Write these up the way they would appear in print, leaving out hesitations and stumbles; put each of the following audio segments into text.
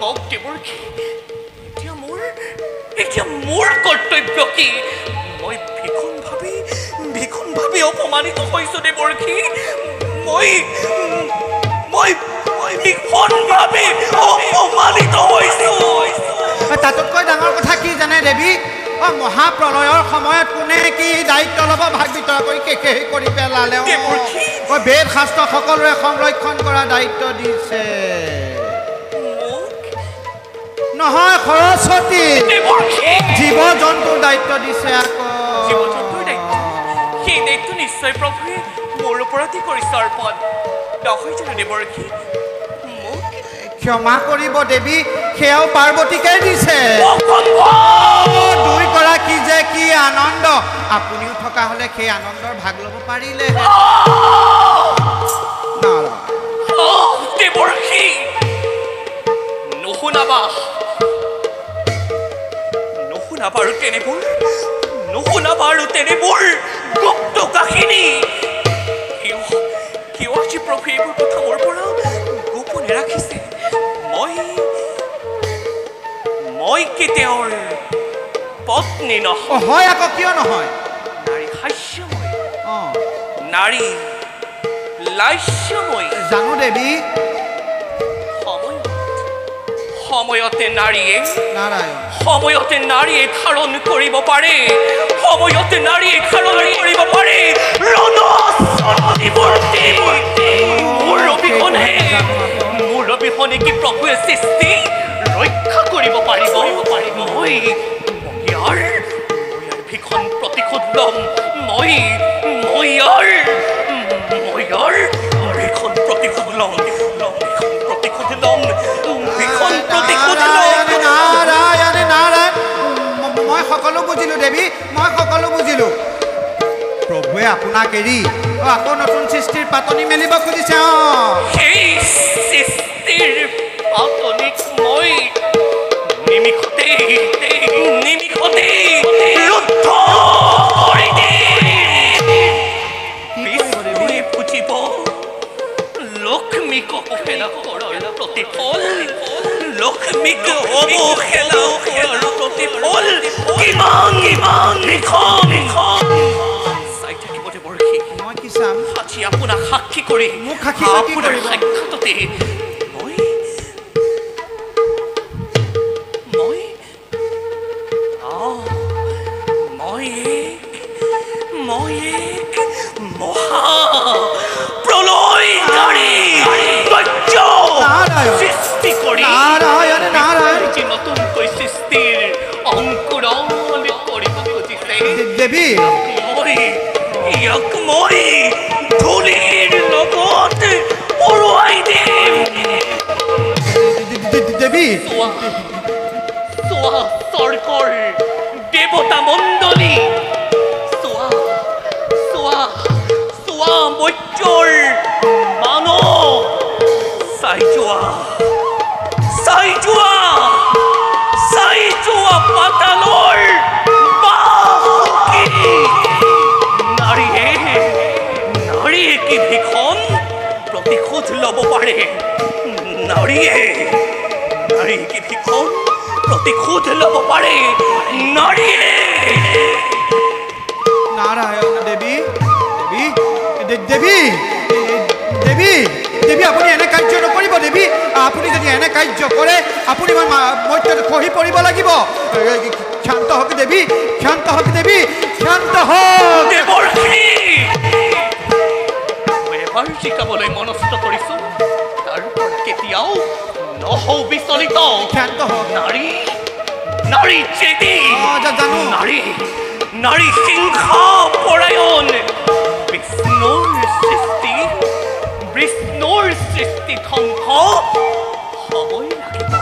কওক দেৱৰ্ষী এতিয়া মোৰ কৰ্তব্য কি মই ভীষণ ভাবি অপমানিত হৈছোঁ দেৱৰ্ষী মই ভীষণ ভাবি অপমানিত হৈছোঁ তাতকৈ ডাঙৰ কথা কি জানে দেৱী মহাপ্ৰলয়ৰ সময়ত কোনে কি দায়িত্ব ল'ব ভাগ বিতৰা কৰি শেষ কৰি পেলালে বেদ শাস্ত্ৰ সকলোৰে সংৰক্ষণ কৰা দায়িত্ব দিছে নহয় সৰস্বতী জীৱ জন্তুৰ দায়িত্ব দিছে আকৌ জীৱ জন্তুৰ দায়িত্ব সেই দায়িত্ব নিশ্চয় প্ৰভুৱে মোৰ ওপৰতেই কৰিছে অৰ্পণ নহয় জানো দেৱৰ্ষী ক্ষমা কৰিব দেৱী সেয়াও পাৰ্বতীকে দিছে দুইগৰাকী যে কি আনন্দ আপুনিও থকা হলে সেই আনন্দৰ ভাগ ল'ব পাৰিলে দেৱৰ্ষী নুশুনাবা আৰু তেনেবোৰ গুপ্ত কাহিনী কিয় আজি প্ৰভু এইবোৰ কথা মোৰ পৰা গোপনে ৰাখিছে মই কি তেওঁৰ পত্নী নহয় হয় আকৌ কিয় নহয় নাৰী হাস্যময় নাৰী লাস্যময় জানো দেৱী সময়তে নাৰীয়ে ধাৰণ কৰিব পাৰে মোৰ অবিহনে কি প্ৰভুৱে সৃষ্টি ৰক্ষা কৰিব পাৰিব মই ইয়াৰ ভীষণ প্ৰতিশোধ ল'ম মই ইয়াৰ ভীষণ প্ৰতিশোধ ল'ম মই সকলো বুজিলো দেৱী মই সকলো বুজিলো প্ৰভুৱে আপোনাক এৰি আকৌ নতুন সৃষ্টিৰ পাতনি মেলিব খুজিছে সেই সৃষ্টিৰ পাতনিক মই নিমিষতে ৰুদ্ধ কৰি ফুটিব লক্ষ্মীক অৱহেলা কৰাৰ প্ৰতিফল লক্ষ্মীক অৱহেলা কৰাৰ প্ৰতিফল কিমান চাই থাকিব দেৱৰ্ষী মই কি চাম আজি আপোনাক সাক্ষী কৰি আপোনাৰ সাক্ষাততে মই এক মহাপ্ৰলয়কাৰী দৈত্য সৃষ্টি কৰি নতুনকৈ সৃষ্টিৰ অংকুৰণ কৰিব খুজিছে দেৱী ইয়াক মই ধূলিৰ লগত উৰুৱাই দিম দেৱী চোৱা স্বৰ্গৰ দেৱতা মণ্ডলী মৈত্ৰৰ মানৱ চাই যোৱা পাতালৰ নাৰীয়ে কি ভীষণ প্ৰতিশোধ ল'ব পাৰে নাৰীয়ে কি ভীষণ প্ৰতিশোধ ল'ব পাৰে নাৰীয়ে নাৰায়ণ দেৱী আপুনি এনে কাৰ্য নকৰিব দেৱী আপুনি যদি এনে কাৰ্য কৰে আপুনি মৰ্যত খহি পৰিব লাগিব শান্ত হওক দেৱী শান্ত হওক এবাৰ শিকাবলৈ মনস্থ কৰিছো তাৰ পৰা কেতিয়াও নহও বিচলিত শান্ত হওক নাৰী চেতি নাৰী সিংহা পৰায়ণ বিষ্ণুৰ সৃষ্টি ধ্বংস হবই লাগিব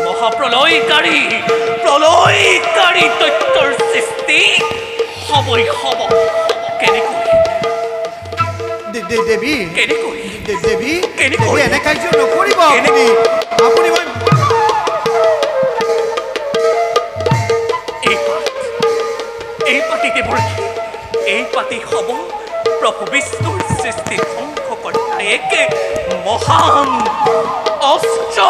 মহাপ্ৰলয়কাৰী দৈত্যৰ সৃষ্টি হবই হব কেনেকৈ দেৱী এনে কাৰ্য নকৰিব আপুনি এই পাতি হব প্ৰভু বিষ্ণুৰ সৃষ্টি ধ্বংস কৰা এক মহান অস্ত্ৰ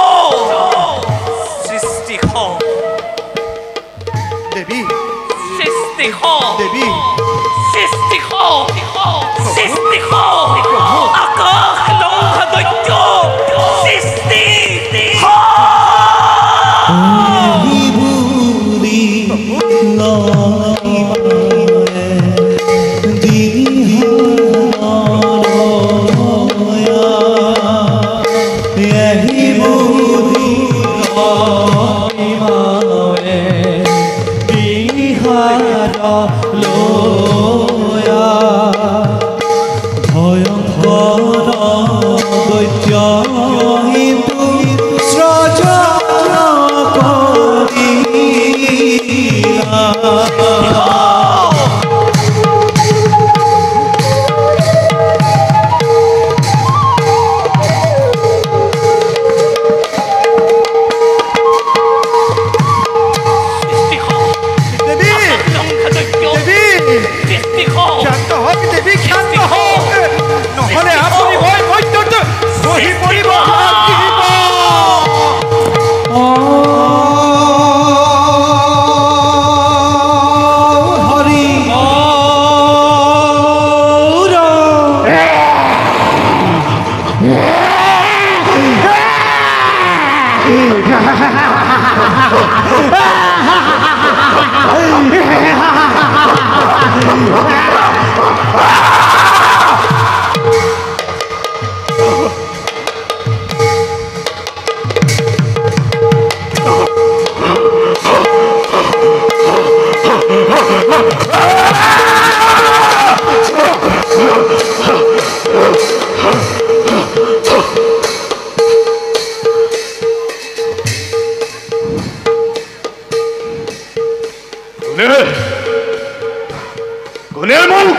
কোনে মুখ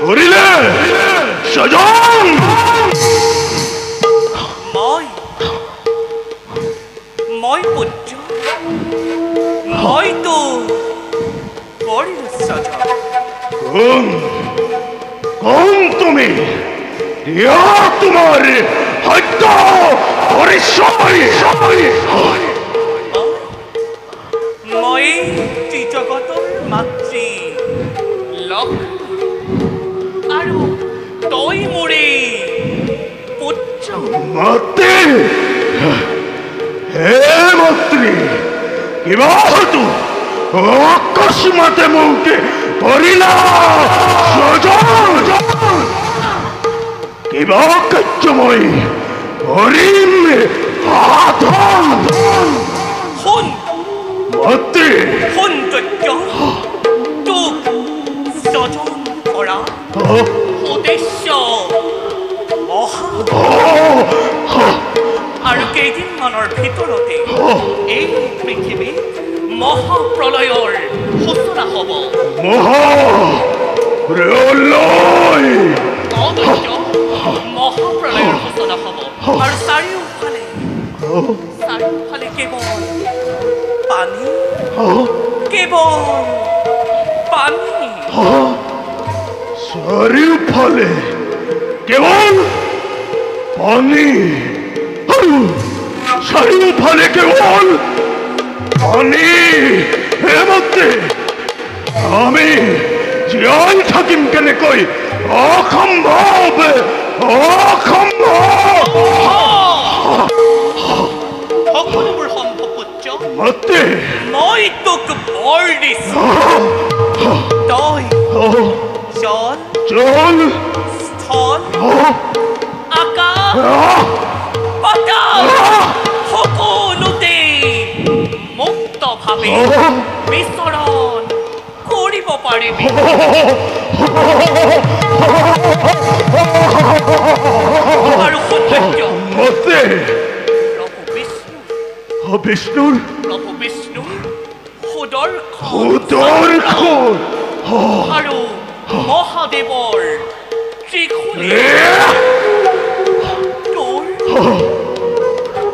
ধরিলে সজন মই পুত্র মই তো বড় সজন কোন তুমি দিয়া তোমার হত্যা পরিচয় মই ত্ৰিজগতৰ মাতৃ আৰু তই মোৰে পুত্ৰ মাতৃ হে মাতৃ কিবা হতো অকস্মাতে মুখে পড়িলা সজন কিবা কাৰ্যময় হৰিম আধন শুন মাতৃ সৌন্দৰ্য তোক সজন কৰা উদ্দেশ্য মহা আৰু কেইদিনমানৰ ভিতৰতে এই পৃথিৱীত মহাপ্ৰলয়ৰ সূচনা হ'ব মহাপ্ৰলয় মহাপ্ৰলয়ৰ সূচনা হ'ব আৰু চাৰিওফালে কেৱল পানী কেৱল পানী চাৰিওফালে কেৱল পানী চাৰিওফালে কেৱল পানী হেমতে আমি জীয়াই থাকিম কেনেকৈ অসম্ভৱ সকলোবোৰ সম্ভৱ পুত্ৰ মাতে মই তোক বৰ দিছো তই জল জল স্থল আকাশ পাতাল সকলোতে মুক্তভাৱে বিচৰণ কৰিব পাৰিবি আৰু সৌন্দৰ্য মতে বিষ্ণুৰ প্ৰভু বিষ্ণু সুদৰ্শন আৰু মহাদেৱৰ ত্ৰিশূলে তোৰ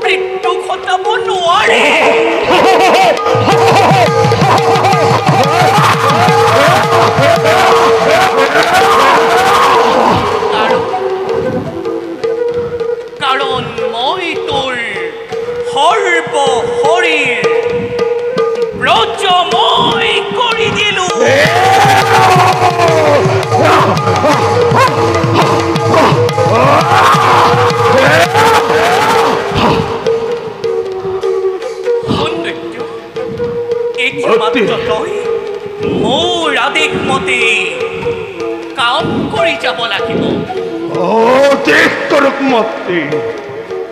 মৃত্যু ঘটাব নোৱাৰে কাৰণ মই তোৰ সৰ্ব শৰীৰ ব্ৰজময় কৰি দিলো সৌন্দৰ্য এতিয়া মাত্ৰ তই মোৰ আদেশ মতে কাম কৰি যাব লাগিব দেশ কৰক মাতৃ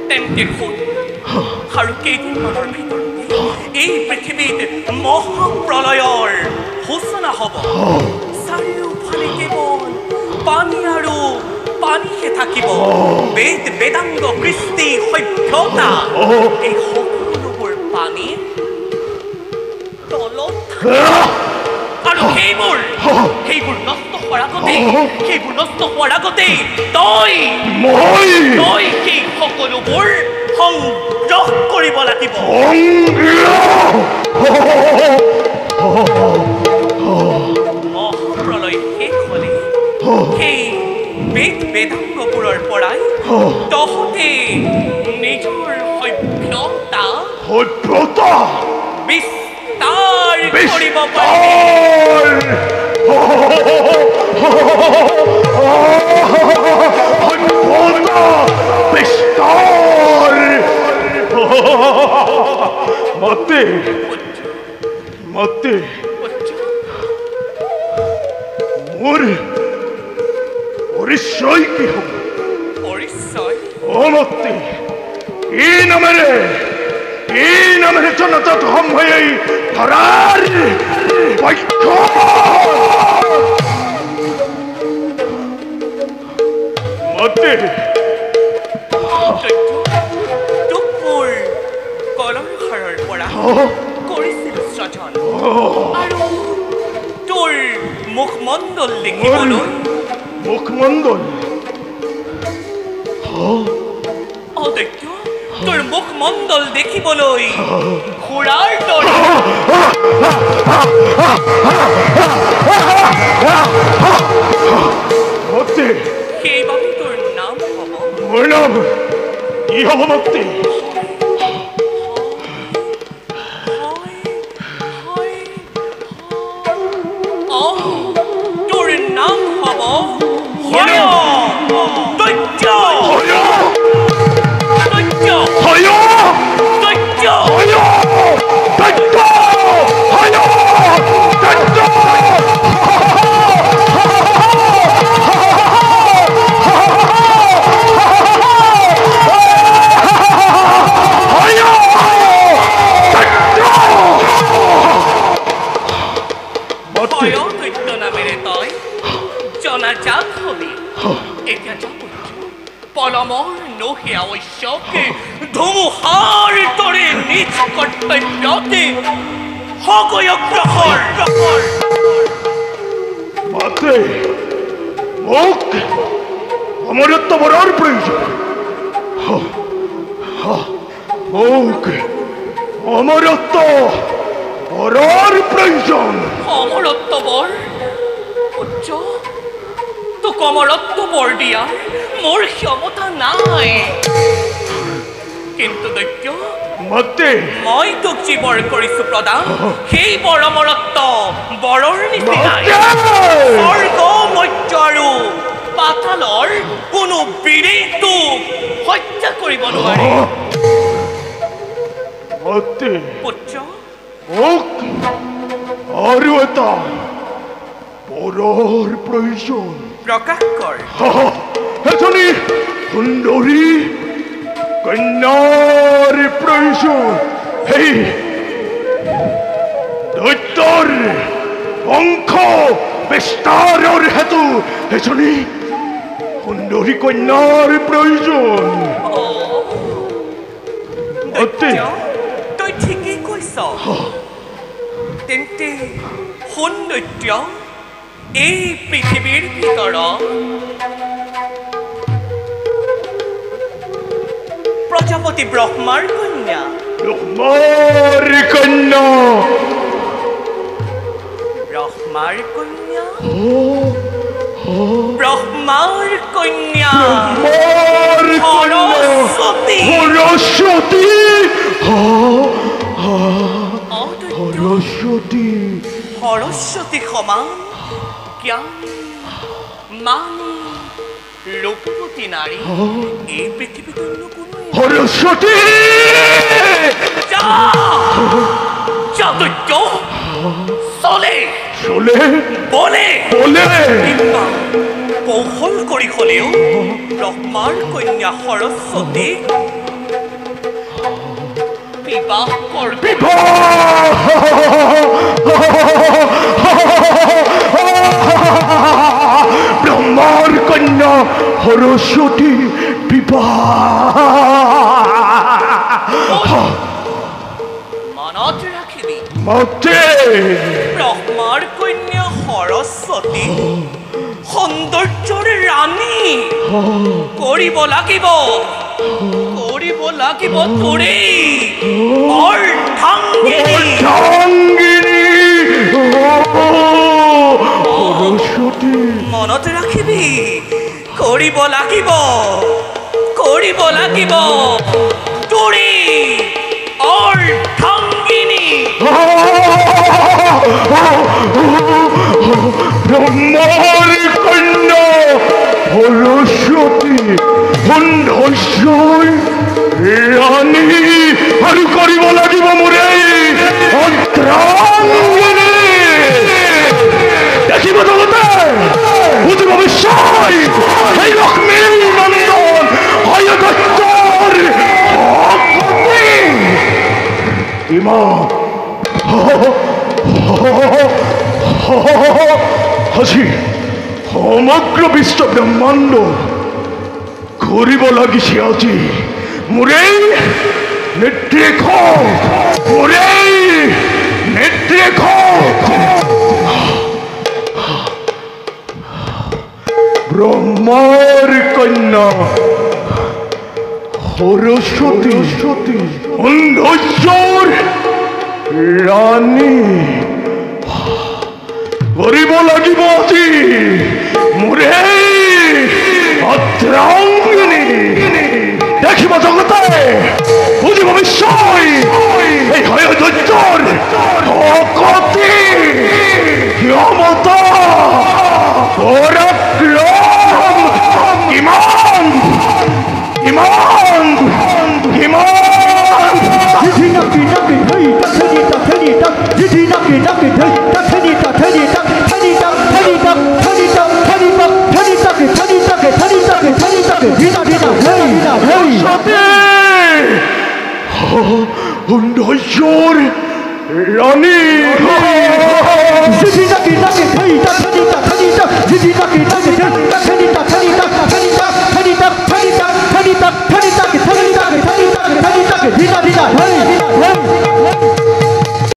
তেন্তে শুন আৰু কেইদিনমানৰ ভিতৰতে এই পৃথিৱীত মহাপ্ৰলয়ৰ সূচনা হ'ব চাৰিওফালে কেৱল পানী আৰু পানীহে থাকিব বেদ বেদাংগ কৃষ্টি সভ্যতা এই সকলোবোৰ পানীৰ তলত আৰু সেইবোৰ নষ্ট হোৱাৰ আগতে তই সেই সকলোবোৰ সংগ্ৰহ কৰিব লাগিব মহাপ্ৰলয় শেষ হ'লে সেই বেদ বেদাংগবোৰৰ পৰাই তহঁতে নিজৰ সভ্যতা বিস্তাৰ কৰিব পাৰিবি মতে মতে মোৰ পৰিচয় কি হ'ব? পৰিচয়? অ মতে, এই নামেৰে জনতাত সময়ে ধৰাৰ পক্ষ মতে তোক মোৰ কলৰ সাৰৰ পৰা কৰিছিলো সৃজন আৰু তোৰ মুখমণ্ডল দেখিবলৈ মুখমণ্ডল অদৈত্য তোৰ মুখমণ্ডল দেখিবলৈ ঘোঁৰাৰ দৰে মতে সেইবাবে তোৰ নাম হ'ব মোৰ নাম কি হ'ব মতে? তোৰ নাম হ'ব দৈত্য দৈত্য দৈত্য দৈত্য নামেৰে তই জনাজাত হলি। এতিয়া যাব পলমৰ নহে আৱশ্যকে ধুমুহাৰ দৰে নিজ কৰ্তব্যতে সগৈ অগ্ৰসৰ। মতে মোক অমৰত্ব বৰৰ প্ৰয়োজন। মোক অমৰত্ব বৰৰ প্ৰয়োজন। অমৰত্ব বৰ? উচ্চ তোক অমৰত্ব বৰ দিয়াৰ মোৰ ক্ষমতা নাই। কিন্তু দৈত্য মতে মই তোক যি বৰ কৰিছো প্ৰদান সেই বৰ অমৰত্ব বৰৰ নিচিনাই স্বৰ্গ মৰ্ত্য আৰু পাতালৰ কোনো বীৰেই তোক হত্যা কৰিব নোৱাৰে। মতে পুত্ৰ মোক আৰু এটা বৰৰ প্ৰয়োজন। প্ৰকাশ কৰ। এজনী সুন্দৰী কন্যাৰ প্ৰয়োজন। সেই দৈত্যৰ বংশ বিস্তাৰৰ হেতু এজনী সুন্দৰী কন্যাৰ প্ৰয়োজন। দৈত্য তই ঠিকেই কৈছ। তেন্তে শুন দৈত্য, এই পৃথিৱীৰ ভিতৰত প্ৰজাপতি ব্ৰহ্মাৰ কন্যা ব্ৰহ্মাৰ কন্যা ব্ৰহ্মাৰ কন্যা ব্ৰহ্মাৰ কন্যা সৰস্বতী সৰস্বতী সৰস্বতী সৰস্বতী সমান জ্ঞান মান ৰূপৱতী নাৰী এই পৃথিৱীত অন্য কোনো সৰস্বতী দৈত্য চলে চলে বলে বলে কৌশল কৰি হলেও ব্ৰহ্মাৰ কন্যা সৰস্বতী বিবাহ কৰবি। ব্ৰহ্মাৰ কন্যা সৰস্বতী বিবাহ মনত ৰাখিবি মতে ব্ৰহ্মাৰ কন্যা সৰস্বতী সৌন্দৰ্যৰ ৰাণী কৰিব লাগিব তোৰে অৰ্ধাংগিনী সৰস্বতী। মনত ৰাখিবি কৰিব লাগিব তোৰে অৰ্ধাংগিনী। ব্ৰহ্মাৰ কন্যা সৰস্বতী সৌন্দৰ্যৰ ৰাণী ইমান আজি সমগ্ৰ বিশ্ব ব্ৰহ্মাণ্ড ঘূৰিব লাগিছে আজি মোৰেই নেতৃত্ব মোৰেই নেতৃত্ব ব্ৰহ্মাৰ কন্যা সৰস্বতী সৌন্দৰ্যৰ ৰাণী কৰিব লাগিব আজি মোৰেই অৰ্ধাংগিনী দেখিব জগতে বুজিব বিশ্বই এই হয় ধৈৰ্যৰ শক্তি ক্ষমতা পৰাক্ৰম কিমান কিমান কিমান সৌন্দৰ্যৰ ৰাণী